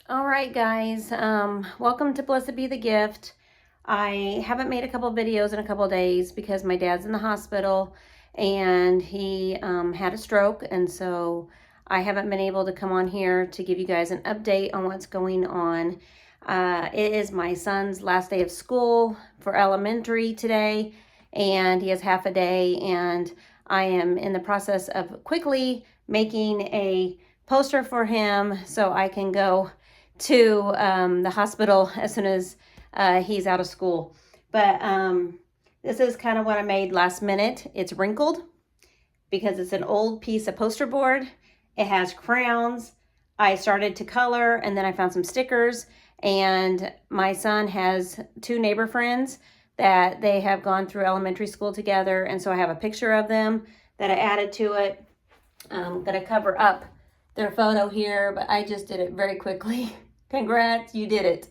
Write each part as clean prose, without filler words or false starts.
All right, guys, welcome to Blessed Be the Gift. I haven't made a couple videos in a couple days because my dad's in the hospital and he had a stroke, and so I haven't been able to come on here to give you guys an update on what's going on. It is my son's last day of school for elementary today, and he has half a day, and I am in the process of quickly making a poster for him so I can go to the hospital as soon as he's out of school. But this is kind of what I made last minute. It's wrinkled because it's an old piece of poster board. It has crowns. I started to color, and then I found some stickers, and my son has two neighbor friends that they have gone through elementary school together, and so I have a picture of them that I added to it. I'm gonna cover up their photo here, but I just did it very quickly. Congrats, you did it.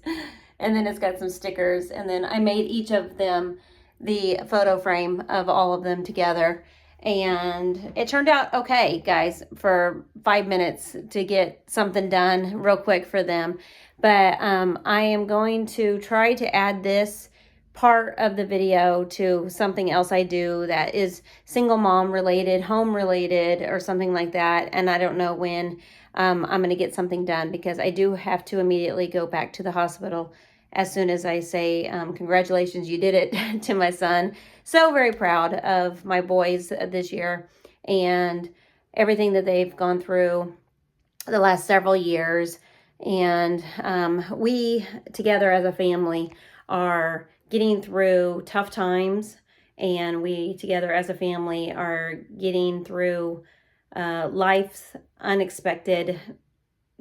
And then it's got some stickers, and then I made each of them the photo frame of all of them together. And it turned out okay, guys, for 5 minutes to get something done real quick for them. But I am going to try to add this part of the video to something else I do that is single mom related, home related, or something like that. And I don't know when I'm going to get something done, because I do have to immediately go back to the hospital as soon as I say, congratulations, you did it, to my son. So very proud of my boys this year and everything that they've gone through the last several years. And we together as a family are getting through tough times, and we together as a family are getting through life's unexpected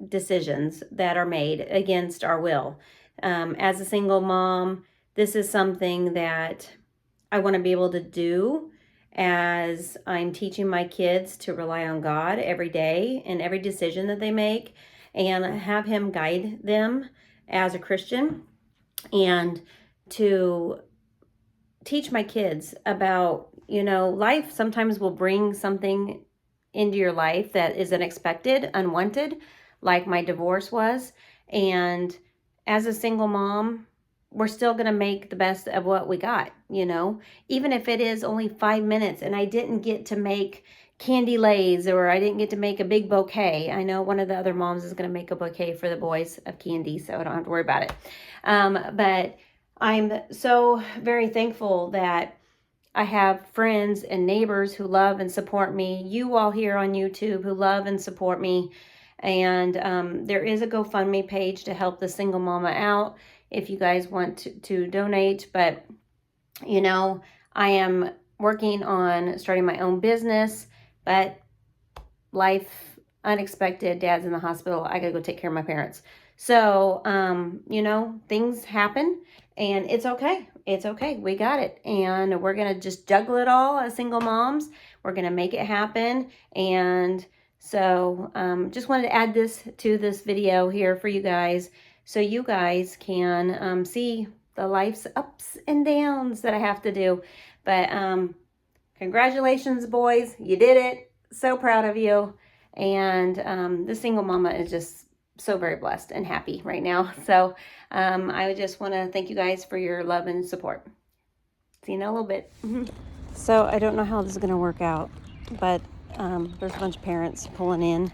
decisions that are made against our will. As a single mom, this is something that I want to be able to do as I'm teaching my kids to rely on God every day in every decision that they make, and have Him guide them as a Christian, and to teach my kids about, life sometimes will bring something into your life that is unexpected, unwanted, like my divorce was. And as a single mom, we're still going to make the best of what we got, even if it is only 5 minutes and I didn't get to make candy lays, or I didn't get to make a big bouquet. I know one of the other moms is going to make a bouquet for the boys of candy, so I don't have to worry about it. But I'm so very thankful that I have friends and neighbors who love and support me. You all here on YouTube who love and support me. And there is a GoFundMe page to help the single mama out if you guys want to donate. But, I am working on starting my own business, but life unexpected, dad's in the hospital, I gotta go take care of my parents. So, things happen, and it's okay. It's okay. We got it. And we're going to just juggle it all as single moms. We're going to make it happen. And so just wanted to add this to this video here for you guys, so you guys can see the life's ups and downs that I have to do. But congratulations, boys. You did it. So proud of you. And the single mama is just so very blessed and happy right now. So I just want to thank you guys for your love and support. See you in a little bit. So I don't know how this is going to work out, but there's a bunch of parents pulling in.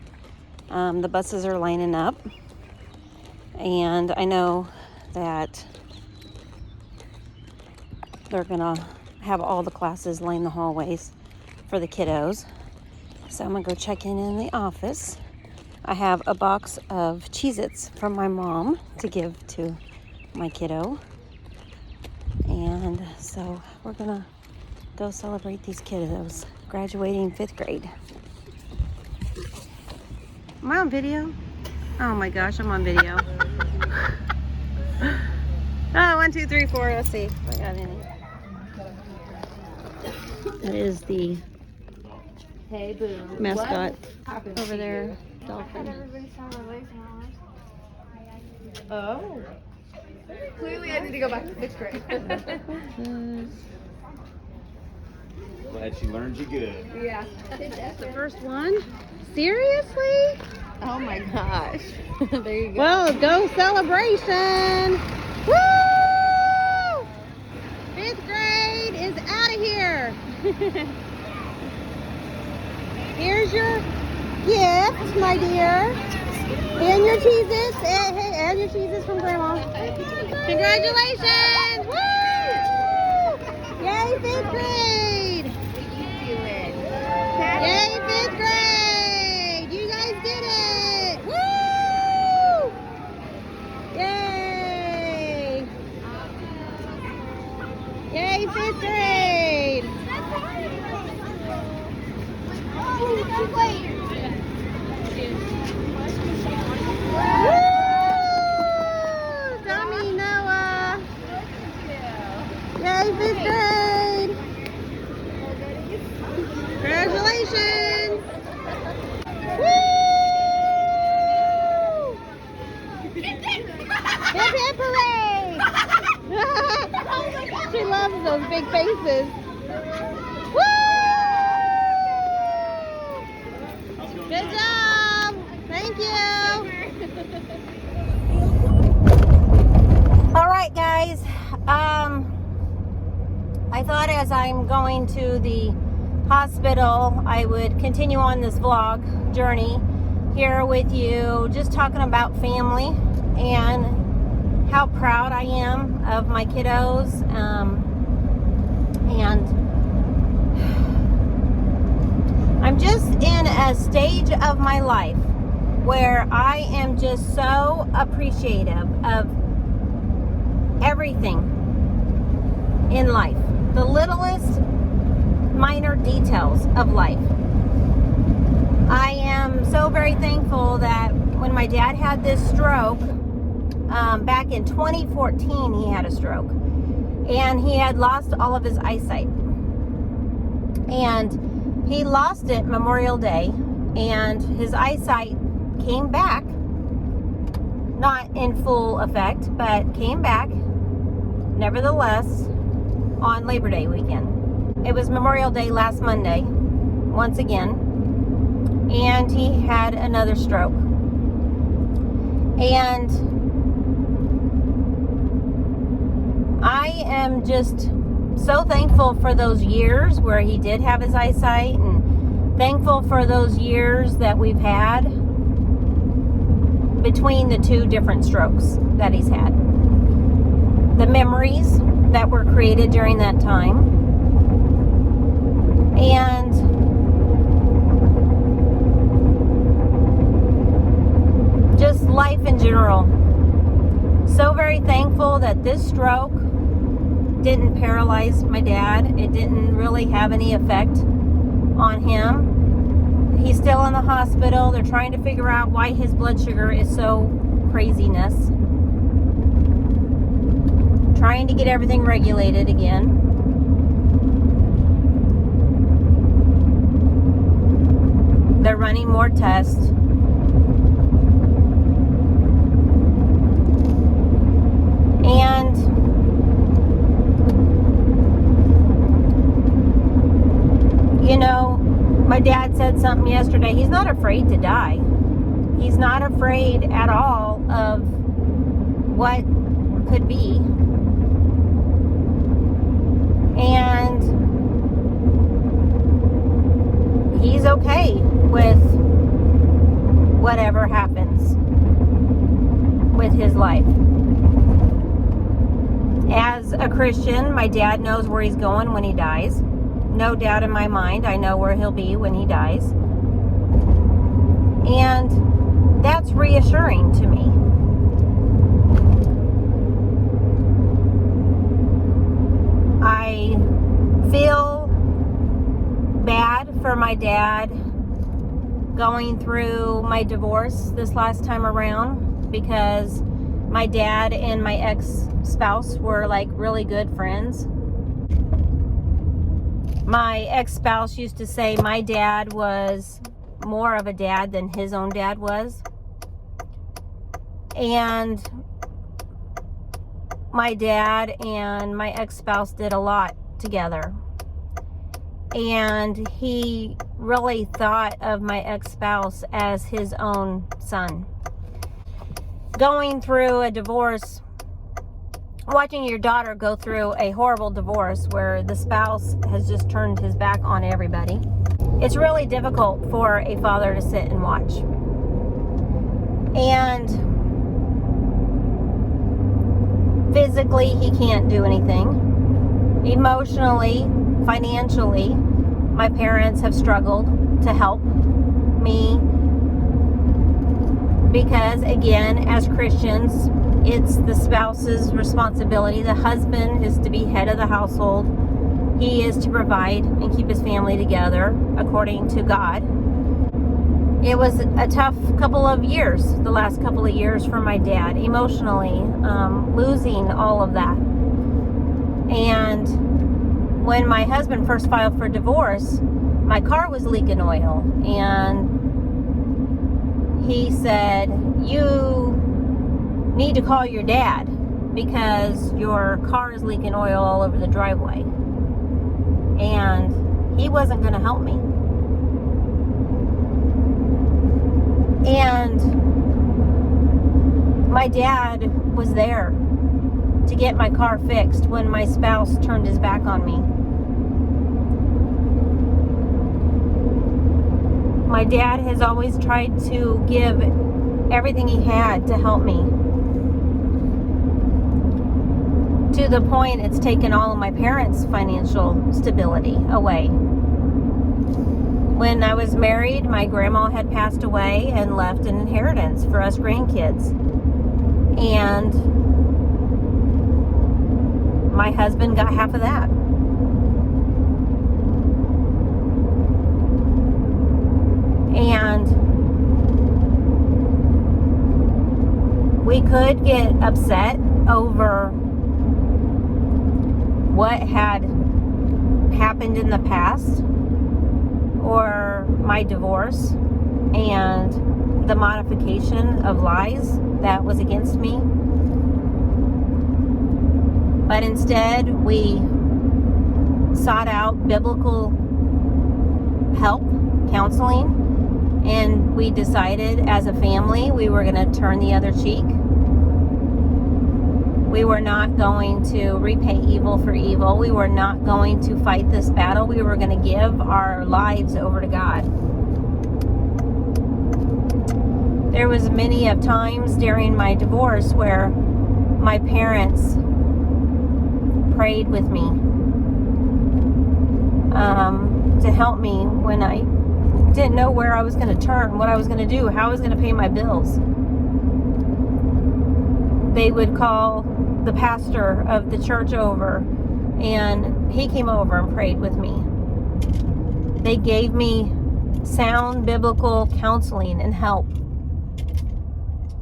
The buses are lining up, and I know that they're going to have all the classes line the hallways for the kiddos. So I'm going to go check in the office. I have a box of Cheez-Its from my mom to give to my kiddo. And so we're going to go celebrate these kiddos graduating 5th grade. Am I on video? Oh my gosh, I'm on video. Oh, 1, 2, 3, 4. Let's see if I got any. That is the mascot over there. Dolphin. Oh. Clearly I need to go back to 5th grade. Glad she learned you good. Yeah. That's the first one? Seriously? Oh my gosh. There you go. Well, go celebration! Woo! 5th grade is out of here. Here's your gift, my dear. And your cheeses. Hey, and your cheeses from Grandma. Congratulations! Woo! Yay, 5th grade! Yay, 5th grade! You guys did it! Woo! Yay! Yay, 5th grade! Woo! Dummy Noah! Yay, 5th grade! Congratulations! Woo! Hip hip hooray! She loves those big faces. Woo! Good job! Thank you! Alright guys, I thought as I'm going to the hospital I would continue on this vlog journey here with you, just talking about family and how proud I am of my kiddos, and I'm just in a stage of my life where I am just so appreciative of everything in life, the littlest minor details of life. I am so very thankful that when my dad had this stroke, back in 2014 he had a stroke, and he had lost all of his eyesight, and he lost it Memorial Day, and his eyesight came back, not in full effect, but came back nevertheless on Labor Day weekend. It was Memorial Day last Monday, once again, and he had another stroke. And I am just so thankful for those years where he did have his eyesight, and thankful for those years that we've had between the two different strokes that he's had. The memories that were created during that time, and just life in general. So very thankful that this stroke didn't paralyze my dad. It didn't really have any effect on him. He's still in the hospital. They're trying to figure out why his blood sugar is so craziness. Trying to get everything regulated again. They're running more tests. And you know, my dad said something yesterday. He's not afraid to die. He's not afraid at all of what could be. And he's okay with whatever happens with his life. As a Christian, my dad knows where he's going when he dies. No doubt in my mind, I know where he'll be when he dies. And that's reassuring to me. I feel bad for my dad going through my divorce this last time around, because my dad and my ex-spouse were like really good friends. My ex-spouse used to say my dad was more of a dad than his own dad was. And my dad and my ex-spouse did a lot together. and he really thought of my ex-spouse as his own son. Going through a divorce, watching your daughter go through a horrible divorce where the spouse has just turned his back on everybody, it's really difficult for a father to sit and watch. And physically, he can't do anything. Emotionally, financially, my parents have struggled to help me because, again, as Christians, it's the spouse's responsibility. The husband is to be head of the household. He is to provide and keep his family together according to God. It was a tough couple of years, the last couple of years for my dad, emotionally, losing all of that. And when my husband first filed for divorce, my car was leaking oil. And he said, "You need to call your dad because your car is leaking oil all over the driveway." And he wasn't going to help me. And my dad was there to get my car fixed when my spouse turned his back on me. My dad has always tried to give everything he had to help me, to the point it's taken all of my parents' financial stability away. When I was married, my grandma had passed away and left an inheritance for us grandkids. And my husband got half of that. And we could get upset over what had happened in the past, or my divorce and the modification of lies that was against me. But instead, we sought out biblical help, counseling, and we decided as a family we were going to turn the other cheek. We were not going to repay evil for evil. We were not going to fight this battle. We were going to give our lives over to God. There was many of times during my divorce where my parents prayed with me to help me when I didn't know where I was going to turn, what I was going to do, how I was going to pay my bills. They would call the pastor of the church over, and he came over and prayed with me. They gave me sound biblical counseling and help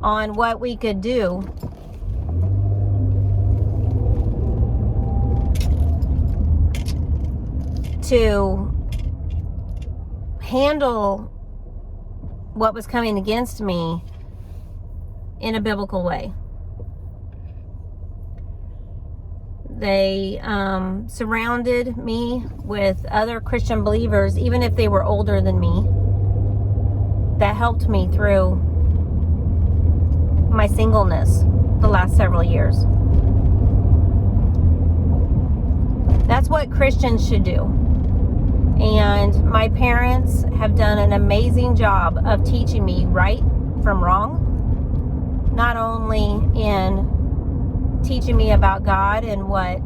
on what we could do to handle what was coming against me in a biblical way. They surrounded me with other Christian believers, even if they were older than me, that helped me through my singleness the last several years. That's what Christians should do. And my parents have done an amazing job of teaching me right from wrong, not only in teaching me about God and what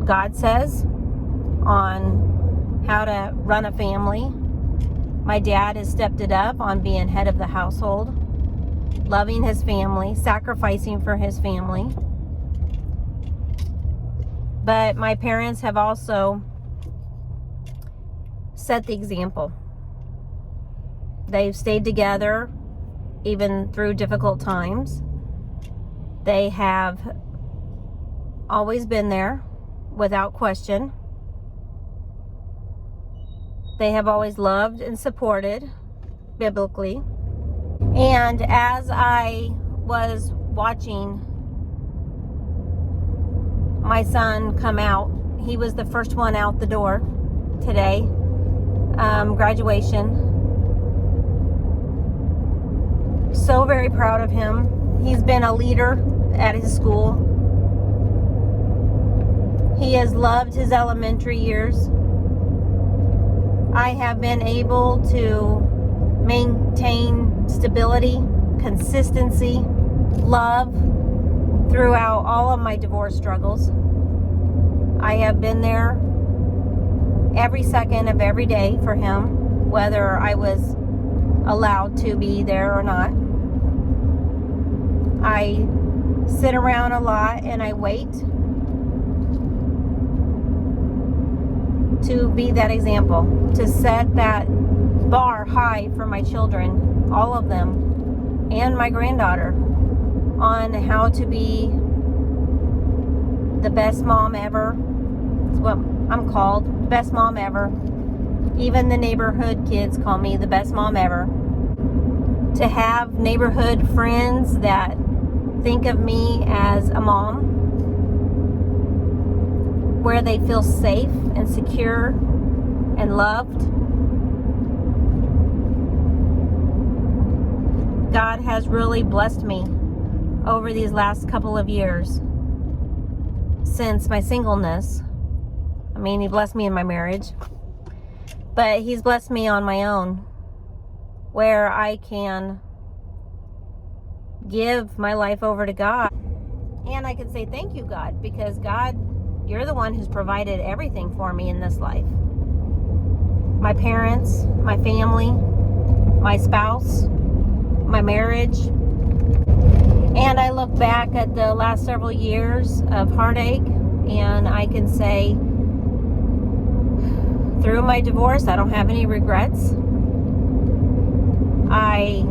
God says on how to run a family. My dad has stepped it up on being head of the household, loving his family, sacrificing for his family. But my parents have also set the example. They've stayed together even through difficult times. They have always been there without question. They have always loved and supported biblically. And as I was watching my son come out. He was the first one out the door today. Graduation. So very proud of him. He's been a leader at his school. He has loved his elementary years. I have been able to maintain stability, consistency, love throughout all of my divorce struggles. I have been there every second of every day for him, whether I was allowed to be there or not. I sit around a lot and I wait to be that example, to set that bar high for my children, all of them, and my granddaughter, on how to be the best mom ever. That's what I'm called, the best mom ever. Even the neighborhood kids call me the best mom ever. To have neighborhood friends that think of me as a mom, where they feel safe and secure and loved. God has really blessed me over these last couple of years since my singleness. I mean, he blessed me in my marriage, but he's blessed me on my own, where I can give my life over to God. And I can say thank you, God, because God, you're the one who's provided everything for me in this life. My parents, my family, my spouse, my marriage. And I look back at the last several years of heartache, and I can say, through my divorce, I don't have any regrets. I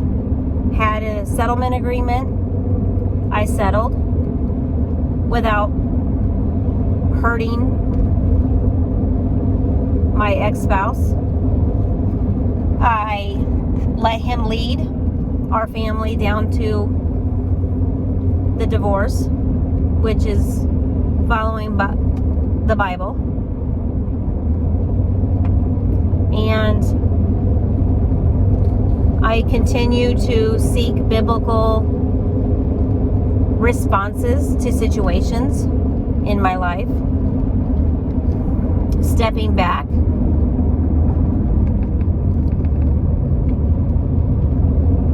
had a settlement agreement. I settled without hurting my ex-spouse. I let him lead our family down to the divorce, which is following the Bible. And I continue to seek biblical responses to situations in my life, stepping back,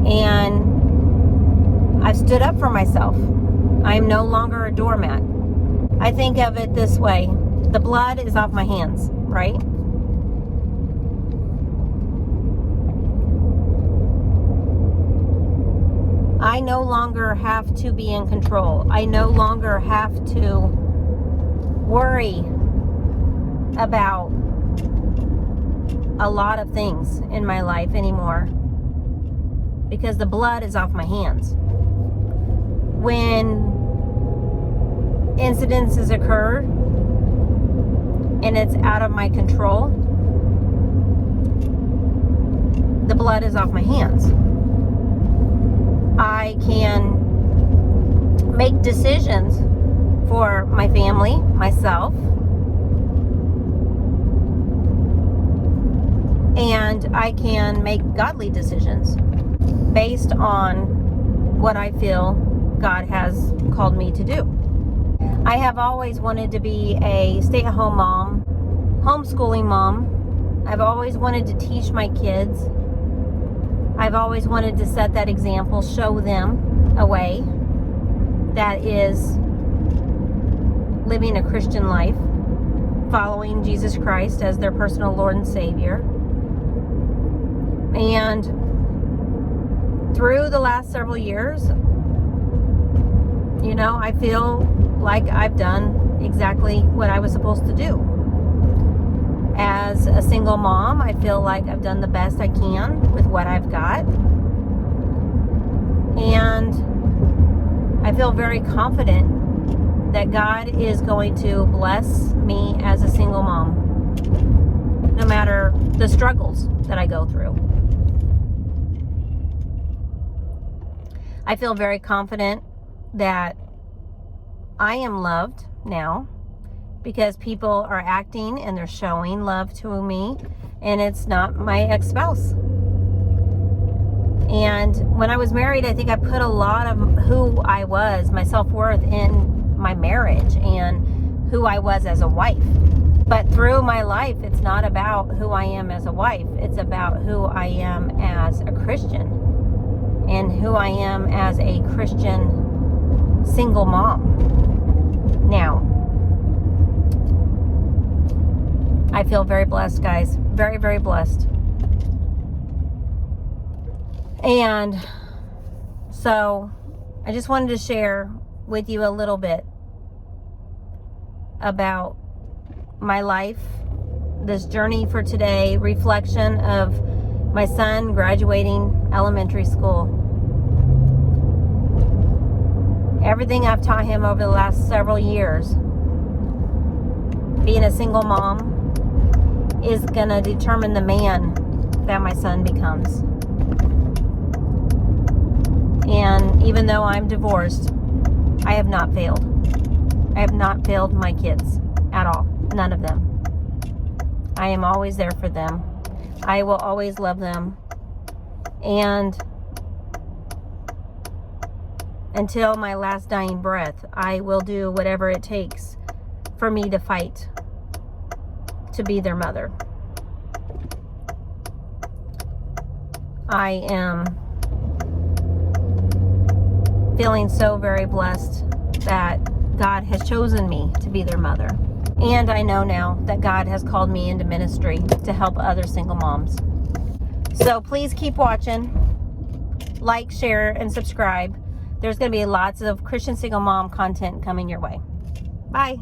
and I've stood up for myself. I'm no longer a doormat. I think of it this way: the blood is off my hands, right? I no longer have to be in control. I no longer have to worry about a lot of things in my life anymore, because the blood is off my hands. When incidences occur and it's out of my control, the blood is off my hands. I can make decisions for my family, myself, and I can make godly decisions based on what I feel God has called me to do. I have always wanted to be a stay-at-home mom, homeschooling mom. I've always wanted to teach my kids. I've always wanted to set that example, show them a way that is living a Christian life, following Jesus Christ as their personal Lord and Savior. And through the last several years, you know, I feel like I've done exactly what I was supposed to do. As a single mom, I feel like I've done the best I can with what I've got. And I feel very confident that God is going to bless me as a single mom, no matter the struggles that I go through. I feel very confident that I am loved now. because people are acting and they're showing love to me, and it's not my ex-spouse. And when I was married, I think I put a lot of who I was, my self-worth, in my marriage and who I was as a wife. But through my life, it's not about who I am as a wife. It's about who I am as a Christian and who I am as a Christian single mom. Now, I feel very blessed, guys. Very, very blessed. And so I just wanted to share with you a little bit about my life, this journey for today, reflection of my son graduating elementary school. Everything I've taught him over the last several years, being a single mom, is gonna determine the man that my son becomes. And even though I'm divorced, I have not failed. I have not failed my kids at all. None of them. I am always there for them. I will always love them. And until my last dying breath, I will do whatever it takes for me to fight to be their mother. I am feeling so very blessed that God has chosen me to be their mother. And I know now that God has called me into ministry to help other single moms. So please keep watching. Like, share, and subscribe. There's going to be lots of Christian single mom content coming your way. Bye.